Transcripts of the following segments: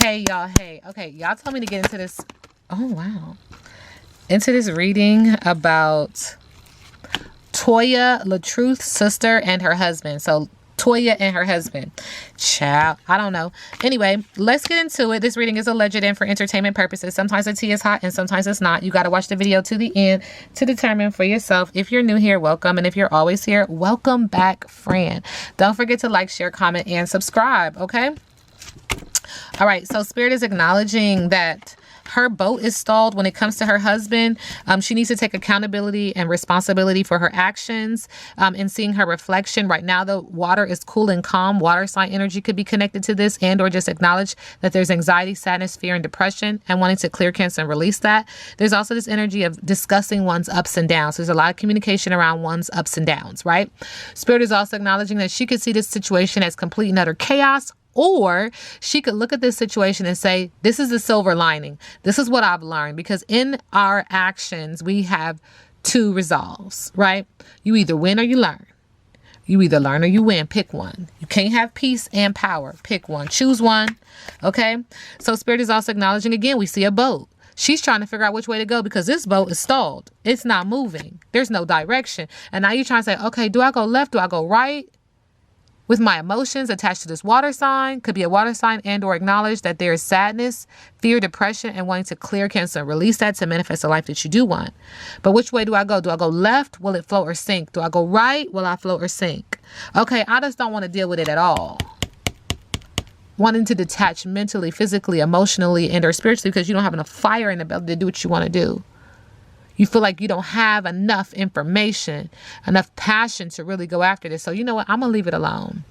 Hey, y'all. Hey. Okay, y'all told me to get into this. Oh, wow. Into this reading about Toya, Latruth'S sister, and her husband. So, Toya and her husband. Child, I don't know. Anyway, let's get into it. This reading is alleged and for entertainment purposes. Sometimes the tea is hot and sometimes it's not. You got to watch the video to the end to determine for yourself. If you're new here, welcome. And if you're always here, welcome back, friend. Don't forget to like, share, comment, and subscribe, okay? All right, so Spirit is acknowledging that her boat is stalled when it comes to her husband. She needs to take accountability and responsibility for her actions and seeing her reflection. Right now, the water is cool and calm. Water sign energy could be connected to this, and or just acknowledge that there's anxiety, sadness, fear, and depression and wanting to clear, cancel, and release that. There's also this energy of discussing one's ups and downs. There's a lot of communication around one's ups and downs, right? Spirit is also acknowledging that she could see this situation as complete and utter chaos, or she could look at this situation and say, this is the silver lining. This is what I've learned. Because in our actions, we have two resolves, right? You either win or you learn. You either learn or you win. Pick one. You can't have peace and power. Pick one. Choose one. Okay? So Spirit is also acknowledging, again, we see a boat. She's trying to figure out which way to go because this boat is stalled. It's not moving. There's no direction. And now you're trying to say, okay, do I go left? Do I go right? With my emotions attached to this water sign, could be a water sign, and or acknowledge that there is sadness, fear, depression, and wanting to clear, cancel, and release that to manifest a life that you do want. But which way do I go? Do I go left? Will it float or sink? Do I go right? Will I float or sink? Okay, I just don't want to deal with it at all. Wanting to detach mentally, physically, emotionally, and or spiritually because you don't have enough fire in the belly to do what you want to do. You feel like you don't have enough information, enough passion to really go after this. So you know what? I'm going to leave it alone.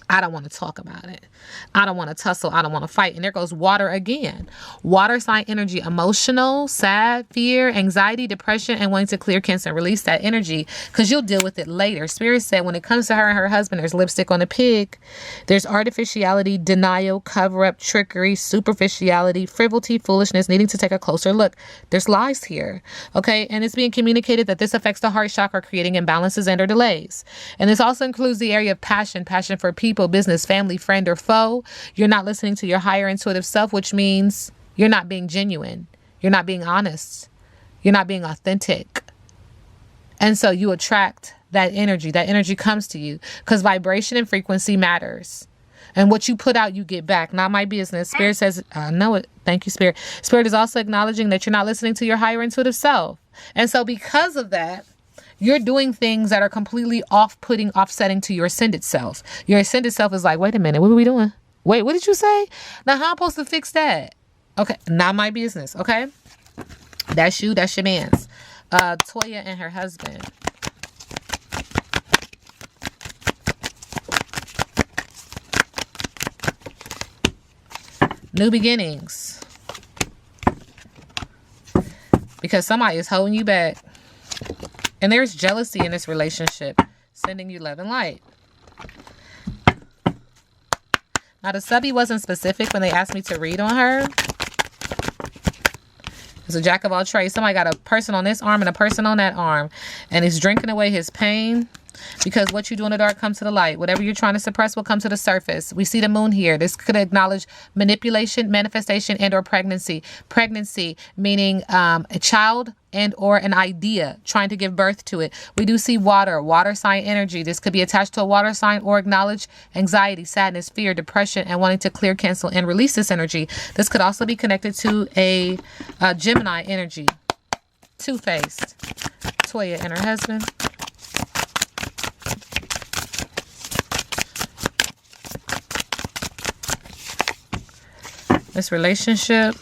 I don't want to talk about it. I don't want to tussle. I don't want to fight. And there goes water again. Water sign energy, emotional, sad, fear, anxiety, depression, and wanting to clear, cancel, and release that energy because you'll deal with it later. Spirit said when it comes to her and her husband, there's lipstick on a pig. There's artificiality, denial, cover-up, trickery, superficiality, frivolity, foolishness, needing to take a closer look. There's lies here, okay? And it's being communicated that this affects the heart chakra, creating imbalances and or delays. And this also includes the area of passion for people, business, family, friend, or foe. You're not listening to your higher intuitive self, which means you're not being genuine. You're not being honest. You're not being authentic. And so you attract that energy. That energy comes to you because vibration and frequency matters. And what you put out, you get back. Not my business. Spirit says, I know it. Thank you, Spirit. Spirit is also acknowledging that you're not listening to your higher intuitive self. And so because of that, you're doing things that are completely off-putting, offsetting to your ascended self. Your ascended self is like, wait a minute, what are we doing? Wait, what did you say? Now, how am I supposed to fix that? Okay, not my business, okay? That's you, that's your man's. Toya and her husband. New beginnings. Because somebody is holding you back. And there's jealousy in this relationship, sending you love and light. Now, the subby wasn't specific when they asked me to read on her. It's a jack of all trades. Somebody got a person on this arm and a person on that arm. And he's drinking away his pain. Because what you do in the dark comes to the light. Whatever you're trying to suppress will come to the surface. We see the moon here. This could acknowledge manipulation, manifestation, and or pregnancy. Pregnancy meaning a child and or an idea, trying to give birth to it. We do see water sign energy. This could be attached to a water sign or acknowledge anxiety, sadness, fear, depression, and wanting to clear, cancel, and release this energy. This could also be connected to a Gemini energy. Two-faced. Toya and her husband. This relationship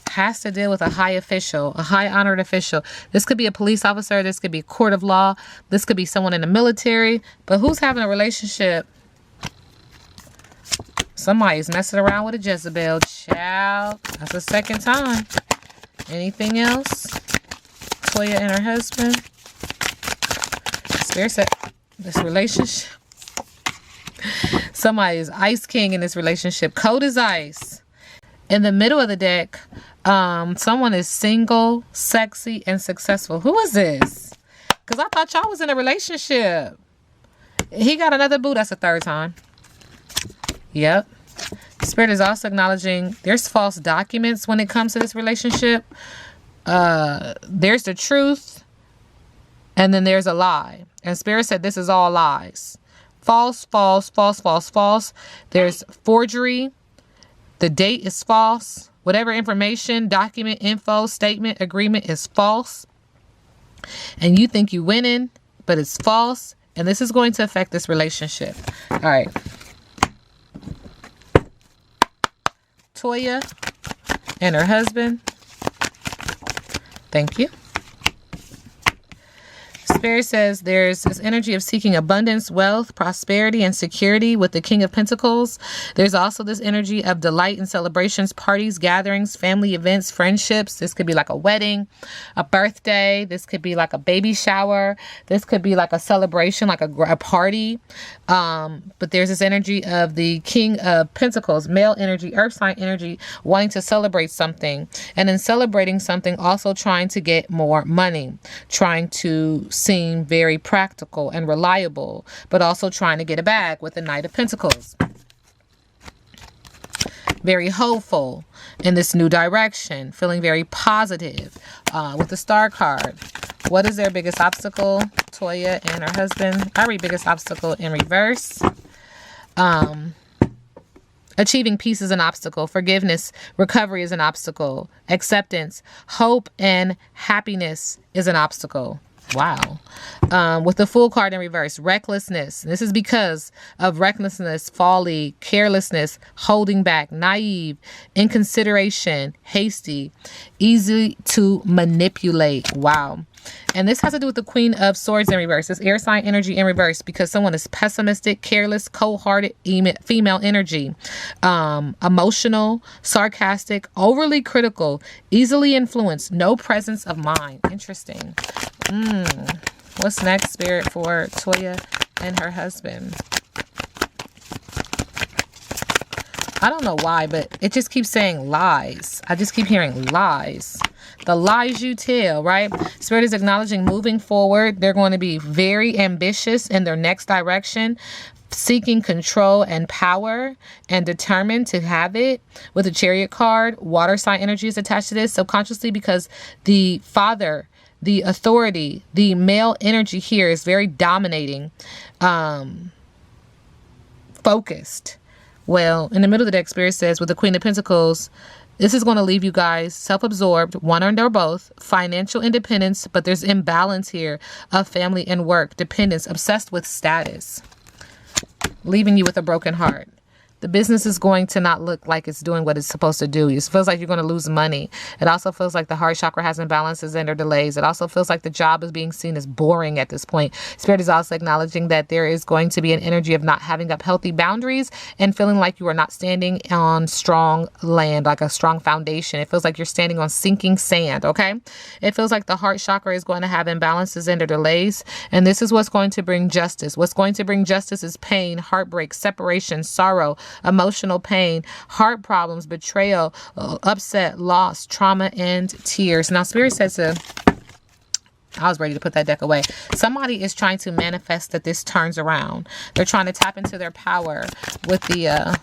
has to deal with a high official, a high honored official. This could be a police officer. This could be a court of law. This could be someone in the military. But who's having a relationship? Somebody's messing around with a Jezebel. Child. That's the second time. Anything else? Toya and her husband. Spirit said this relationship. Somebody is ice king in this relationship. Cold as ice. In the middle of the deck, someone is single, sexy, and successful. Who is this? Because I thought y'all was in a relationship. He got another boo. That's the third time. Yep. Spirit is also acknowledging there's false documents when it comes to this relationship. There's the truth, and then there's a lie. And Spirit said this is all lies. False, false, false, false, false. There's forgery. The date is false. Whatever information, document, info, statement, agreement is false. And you think you're winning, but it's false. And this is going to affect this relationship. All right. Toya and her husband. Thank you. Spirit says there's this energy of seeking abundance, wealth, prosperity, and security with the King of Pentacles. There's also this energy of delight and celebrations, parties, gatherings, family events, friendships. This could be like a wedding, a birthday. This could be like a baby shower. This could be like a celebration, like a party. But there's this energy of the King of Pentacles, male energy, earth sign energy, wanting to celebrate something. And in celebrating something, also trying to get more money, trying to seem very practical and reliable, but also trying to get a bag with the Knight of Pentacles. Very hopeful in this new direction, feeling very positive with the Star card. What is their biggest obstacle? Toya and her husband. I read biggest obstacle in reverse. Achieving peace is an obstacle. Forgiveness, recovery is an obstacle. Acceptance, hope, and happiness is an obstacle. Wow. With the Fool card in reverse, recklessness. This is because of recklessness, folly, carelessness, holding back, naive, inconsideration, hasty, easy to manipulate. Wow. And this has to do with the Queen of Swords in reverse. This air sign energy in reverse because someone is pessimistic, careless, cold-hearted, female energy. Emotional, sarcastic, overly critical, easily influenced, no presence of mind. Interesting. What's next, Spirit, for Toya and her husband? I don't know why, but it just keeps saying lies. I just keep hearing lies. The lies you tell, right? Spirit is acknowledging moving forward. They're going to be very ambitious in their next direction, seeking control and power and determined to have it. With the Chariot card, water sign energy is attached to this subconsciously because the father, the authority, the male energy here is very dominating, focused. Well, in the middle of the deck, Spirit says with the Queen of Pentacles, this is going to leave you guys self-absorbed, one or both, financial independence, but there's imbalance here of family and work, dependence, obsessed with status, leaving you with a broken heart. The business is going to not look like it's doing what it's supposed to do. It feels like you're going to lose money. It also feels like the heart chakra has imbalances and or delays. It also feels like the job is being seen as boring at this point. Spirit is also acknowledging that there is going to be an energy of not having up healthy boundaries and feeling like you are not standing on strong land, like a strong foundation. It feels like you're standing on sinking sand, okay? It feels like the heart chakra is going to have imbalances and or delays. And this is what's going to bring justice. What's going to bring justice is pain, heartbreak, separation, sorrow, emotional pain, heart problems, betrayal, upset, loss, trauma, and tears. Now, Spirit says I was ready to put that deck away. Somebody is trying to manifest that this turns around. They're trying to tap into their power with the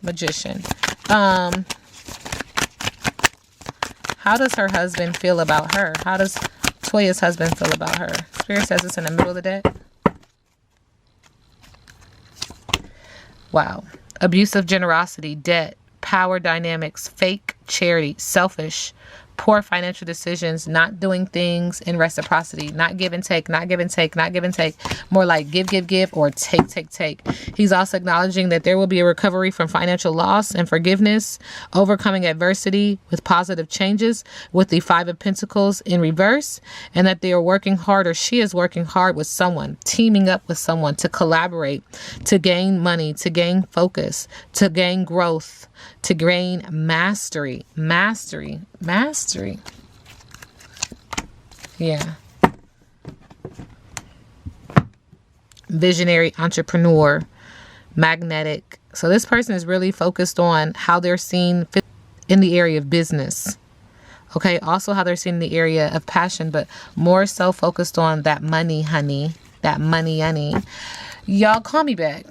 Magician. How does her husband feel about her? How does Toya's husband feel about her? Spirit says it's in the middle of the deck. Wow. Abusive generosity, debt, power dynamics, fake charity, selfish, poor financial decisions, not doing things in reciprocity, not give and take, not give and take, not give and take, more like give, give, give, or take, take, take. He's also acknowledging that there will be a recovery from financial loss and forgiveness, overcoming adversity with positive changes with the Five of Pentacles in reverse, and that they are working hard, or she is working hard with someone, teaming up with someone to collaborate, to gain money, to gain focus, to gain growth, to gain mastery. Mastery. Yeah. Visionary, entrepreneur, magnetic. So this person is really focused on how they're seen in the area of business. Okay. Also how they're seen in the area of passion, but more so focused on that money, honey. That money, honey. Y'all call me back.